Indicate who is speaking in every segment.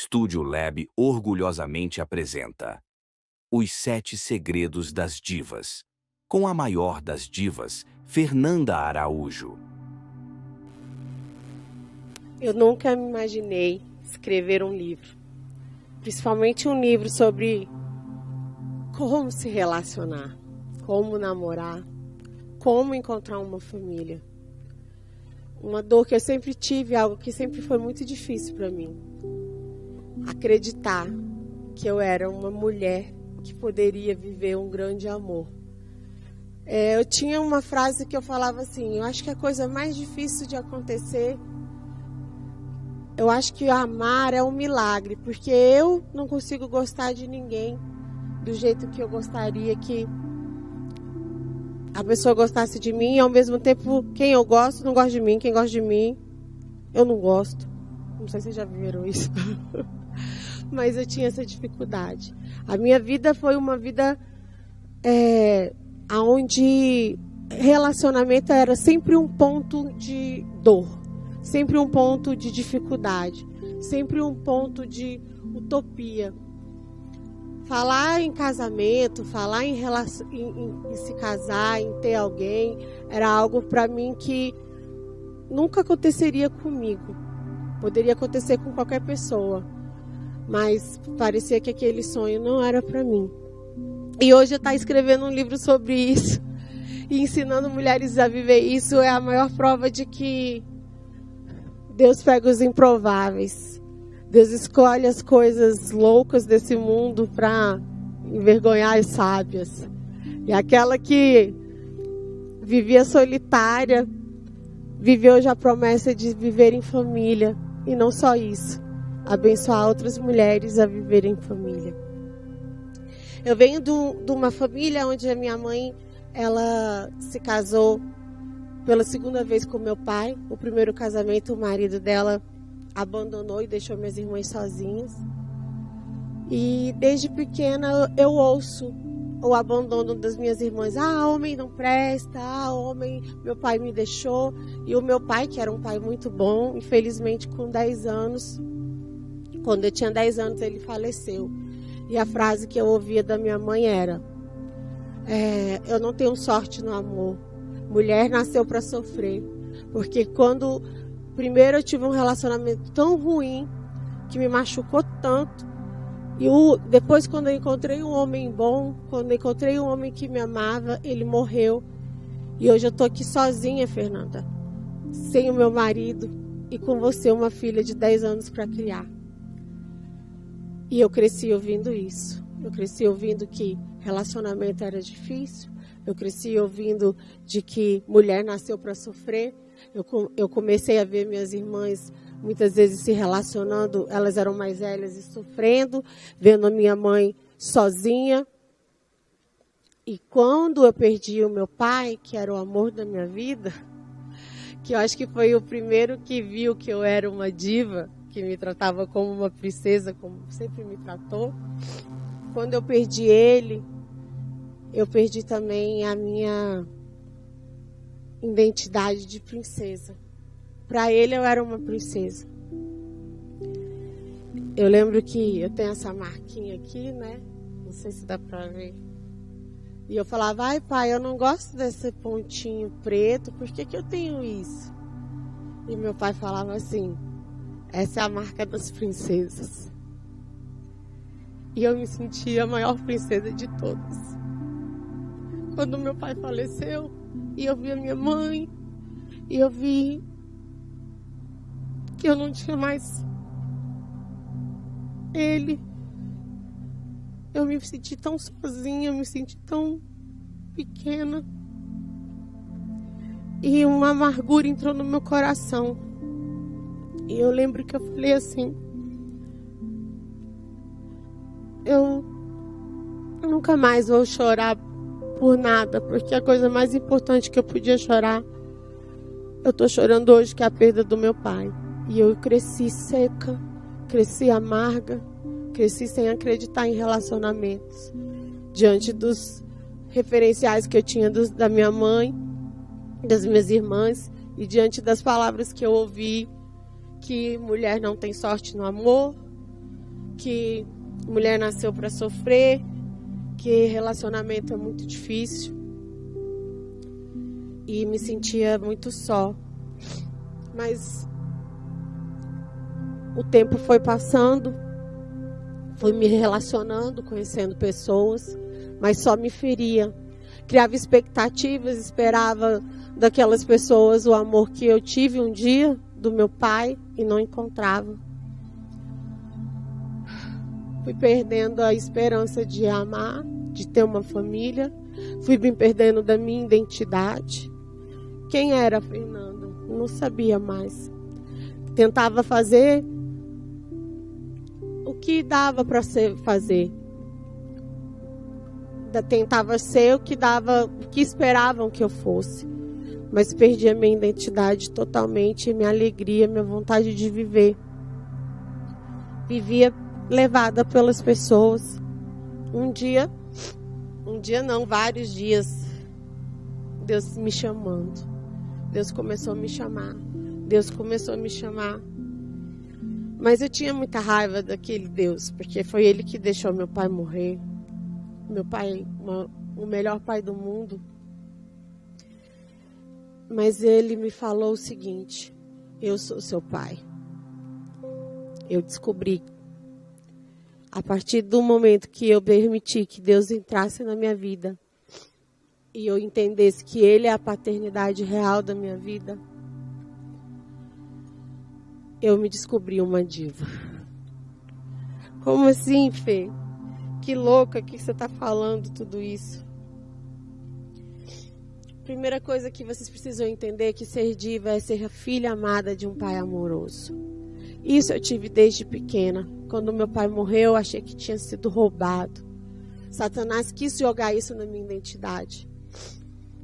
Speaker 1: Estúdio Lab orgulhosamente apresenta Os 7 Segredos das Divas, com a maior das divas, Fernanda Araújo.
Speaker 2: Eu nunca me imaginei escrever um livro, principalmente um livro sobre como se relacionar, como namorar, como encontrar uma família. Uma dor que eu sempre tive, algo que sempre foi muito difícil para mim. Acreditar que eu era uma mulher que poderia viver um grande amor. Eu tinha uma frase que eu falava assim: eu acho que a coisa mais difícil de acontecer, eu acho que amar é um milagre, porque eu não consigo gostar de ninguém do jeito que eu gostaria que a pessoa gostasse de mim, e ao mesmo tempo quem eu gosto não gosta de mim, quem gosta de mim eu não gosto. Não sei se vocês já viram isso. Mas eu tinha essa dificuldade. A minha vida foi uma vida onde relacionamento era sempre um ponto de dor, sempre um ponto de dificuldade, sempre um ponto de utopia. Falar em casamento, falar em se casar, em ter alguém, era algo para mim que nunca aconteceria comigo. Poderia acontecer com qualquer pessoa, mas parecia que aquele sonho não era para mim. E hoje eu estou escrevendo um livro sobre isso e ensinando mulheres a viver isso. É a maior prova de que Deus pega os improváveis. Deus escolhe as coisas loucas desse mundo para envergonhar as sábias. E aquela que vivia solitária, viveu já a promessa de viver em família. E não só isso, abençoar outras mulheres a viverem em família. Eu venho de uma família onde a minha mãe, ela se casou pela segunda vez com meu pai. O primeiro casamento, o marido dela abandonou e deixou minhas irmãs sozinhas. E desde pequena eu ouço o abandono das minhas irmãs. Ah, homem não presta, homem, meu pai me deixou. E o meu pai, que era um pai muito bom, infelizmente com 10 anos, quando eu tinha 10 anos ele faleceu. E a frase que eu ouvia da minha mãe era: eu não tenho sorte no amor, mulher nasceu para sofrer. Porque quando primeiro eu tive um relacionamento tão ruim, que me machucou tanto, e depois quando eu encontrei um homem bom, quando eu encontrei um homem que me amava, ele morreu. E hoje eu estou aqui sozinha, Fernanda, sem o meu marido e com você, uma filha de 10 anos para criar. E eu cresci ouvindo isso. Eu cresci ouvindo que relacionamento era difícil. Eu cresci ouvindo de que mulher nasceu para sofrer. Eu comecei a ver minhas irmãs muitas vezes se relacionando, elas eram mais velhas e sofrendo, vendo a minha mãe sozinha. E quando eu perdi o meu pai, que era o amor da minha vida, que eu acho que foi o primeiro que viu que eu era uma diva, que me tratava como uma princesa, como sempre me tratou. Quando eu perdi ele, eu perdi também a minha identidade de princesa. Para ele eu era uma princesa. Eu lembro que eu tenho essa marquinha aqui, né? Não sei se dá para ver. E eu falava: ai pai, eu não gosto desse pontinho preto, por que eu tenho isso? E meu pai falava assim: essa é a marca das princesas. E eu me sentia a maior princesa de todas. Quando meu pai faleceu, e eu vi a minha mãe, e eu vi que eu não tinha mais ele, eu me senti tão sozinha, eu me senti tão pequena. E uma amargura entrou no meu coração. E eu lembro que eu falei assim: eu nunca mais vou chorar por nada, porque a coisa mais importante que eu podia chorar, eu estou chorando hoje, que é a perda do meu pai. E eu cresci seca, cresci amarga, cresci sem acreditar em relacionamentos, diante dos referenciais que eu tinha da minha mãe, das minhas irmãs, e diante das palavras que eu ouvi, que mulher não tem sorte no amor, que mulher nasceu para sofrer, que relacionamento é muito difícil. E me sentia muito só. Mas o tempo foi passando, fui me relacionando, conhecendo pessoas, mas só me feria. Criava expectativas, esperava daquelas pessoas o amor que eu tive um dia do meu pai e não encontrava. Fui perdendo a esperança de amar, de ter uma família. Fui me perdendo da minha identidade. Quem era a Fernanda? Não sabia mais. Tentava fazer o que dava para fazer. Tentava ser o que esperavam que eu fosse. Mas perdi a minha identidade totalmente, minha alegria, minha vontade de viver. Vivia levada pelas pessoas. Vários dias, Deus me chamando. Deus começou a me chamar. Mas eu tinha muita raiva daquele Deus, porque foi Ele que deixou meu pai morrer. Meu pai, o melhor pai do mundo. Mas Ele me falou o seguinte: eu sou seu pai. Eu descobri, a partir do momento que eu permiti que Deus entrasse na minha vida e eu entendesse que Ele é a paternidade real da minha vida, eu me descobri uma diva. Como assim, Fê? Que louca que você está falando tudo isso. Primeira coisa que vocês precisam entender é que ser diva é ser a filha amada de um pai amoroso. Isso eu tive desde pequena. Quando meu pai morreu, eu achei que tinha sido roubado. Satanás quis jogar isso na minha identidade.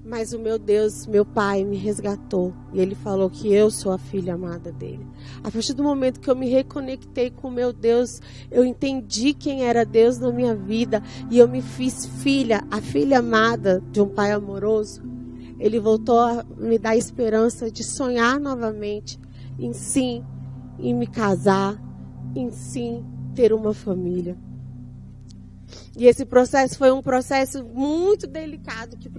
Speaker 2: Mas o meu Deus, meu pai, me resgatou. E Ele falou que eu sou a filha amada dele. A partir do momento que eu me reconectei com o meu Deus, eu entendi quem era Deus na minha vida. E eu me fiz filha, a filha amada de um pai amoroso. Ele voltou a me dar esperança de sonhar novamente em sim, em me casar, em sim, ter uma família. E esse processo foi um processo muito delicado, que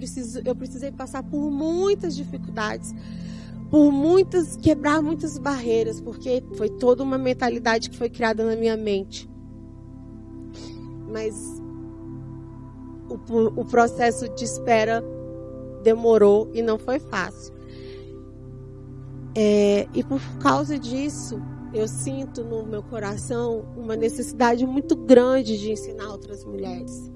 Speaker 2: eu precisei passar por muitas dificuldades, quebrar muitas barreiras, porque foi toda uma mentalidade que foi criada na minha mente. Mas o processo de espera demorou e não foi fácil. E por causa disso, eu sinto no meu coração uma necessidade muito grande de ensinar outras mulheres.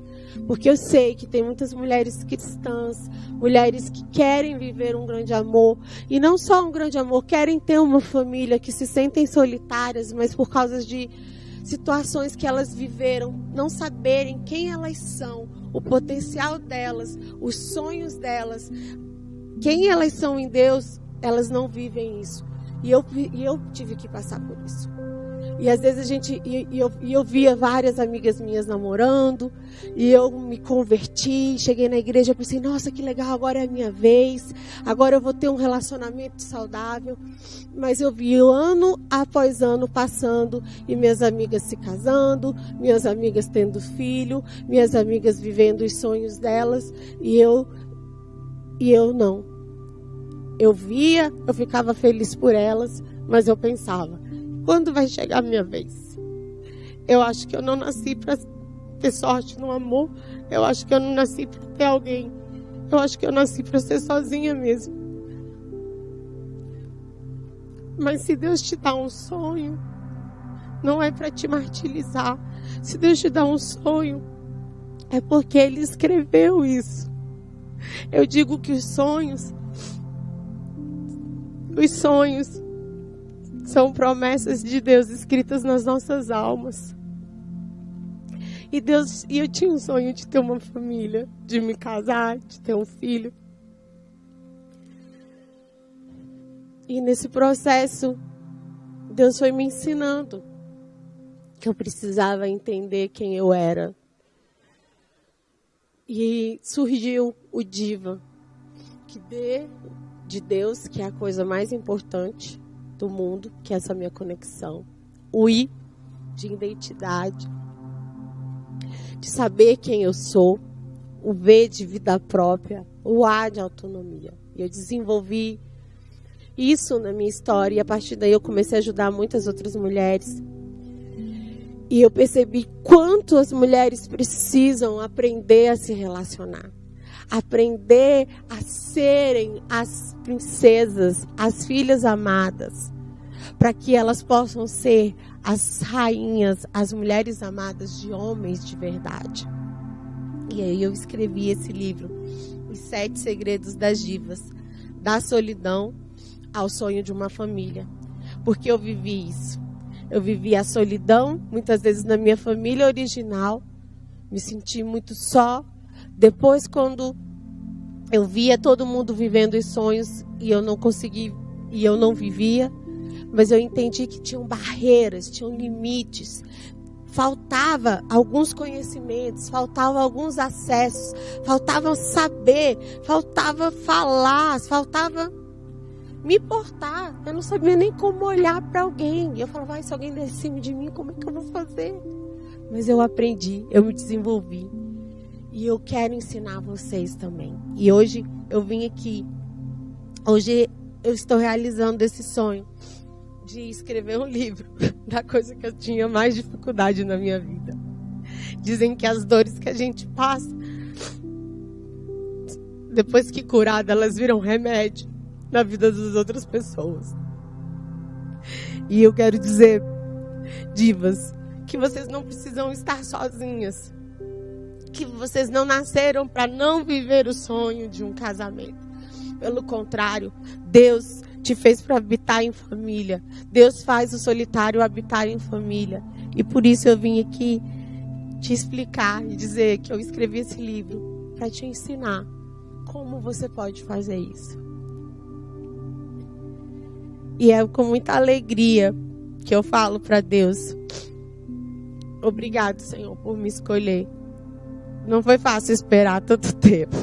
Speaker 2: Porque eu sei que tem muitas mulheres cristãs, mulheres que querem viver um grande amor. E não só um grande amor, querem ter uma família, que se sentem solitárias, mas por causa de situações que elas viveram, não saberem quem elas são, o potencial delas, os sonhos delas, quem elas são em Deus, elas não vivem isso. E eu tive que passar por isso. E às vezes eu via várias amigas minhas namorando, e eu me converti, cheguei na igreja e pensei, nossa, que legal, agora é a minha vez, agora eu vou ter um relacionamento saudável. Mas eu vi ano após ano passando, e minhas amigas se casando, minhas amigas tendo filho, minhas amigas vivendo os sonhos delas, e eu não. Eu via, eu ficava feliz por elas, mas eu pensava, quando vai chegar a minha vez? Eu acho que eu não nasci para ter sorte no amor. Eu acho que eu não nasci para ter alguém. Eu acho que eu nasci para ser sozinha mesmo. Mas se Deus te dá um sonho, não é para te martirizar. Se Deus te dá um sonho, é porque Ele escreveu isso. Eu digo que os sonhos são promessas de Deus escritas nas nossas almas. E eu tinha um sonho de ter uma família, de me casar, de ter um filho. E nesse processo, Deus foi me ensinando que eu precisava entender quem eu era. E surgiu o Diva, que de Deus, que é a coisa mais importante do mundo, que é essa minha conexão. O I de identidade, de saber quem eu sou, o V de vida própria, o A de autonomia. E eu desenvolvi isso na minha história e a partir daí eu comecei a ajudar muitas outras mulheres. E eu percebi quanto as mulheres precisam aprender a se relacionar. Aprender a serem as princesas, as filhas amadas. Para que elas possam ser as rainhas, as mulheres amadas de homens de verdade. E aí eu escrevi esse livro, Os 7 Segredos das Divas. Da solidão ao sonho de uma família. Porque eu vivi isso. Eu vivi a solidão, muitas vezes na minha família original. Me senti muito só. Depois, quando eu via todo mundo vivendo os sonhos e eu não consegui, e eu não vivia, mas eu entendi que tinham barreiras, tinham limites. Faltava alguns conhecimentos, faltavam alguns acessos, faltava saber, faltava falar, faltava me portar. Eu não sabia nem como olhar para alguém. Eu falava, se alguém der em cima de mim, como é que eu vou fazer? Mas eu aprendi, eu me desenvolvi. E eu quero ensinar vocês também. E hoje eu vim aqui. Hoje eu estou realizando esse sonho de escrever um livro da coisa que eu tinha mais dificuldade na minha vida. Dizem que as dores que a gente passa, depois que curada, elas viram remédio na vida das outras pessoas. E eu quero dizer, divas, que vocês não precisam estar sozinhas. Que vocês não nasceram para não viver o sonho de um casamento. Pelo contrário, Deus te fez para habitar em família. Deus faz o solitário habitar em família. E por isso eu vim aqui te explicar e dizer que eu escrevi esse livro para te ensinar como você pode fazer isso. E é com muita alegria que eu falo para Deus: obrigado, Senhor, por me escolher. Não foi fácil esperar tanto tempo.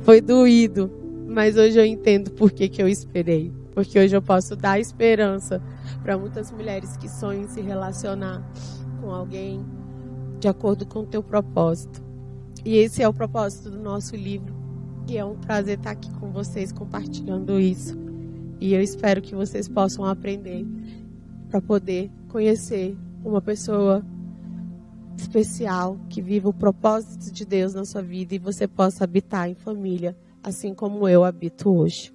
Speaker 2: Foi doído. Mas hoje eu entendo por que eu esperei. Porque hoje eu posso dar esperança para muitas mulheres que sonham em se relacionar com alguém de acordo com o teu propósito. E esse é o propósito do nosso livro. E é um prazer estar aqui com vocês compartilhando isso. E eu espero que vocês possam aprender para poder conhecer uma pessoa especial que viva o propósito de Deus na sua vida e você possa habitar em família, assim como eu habito hoje.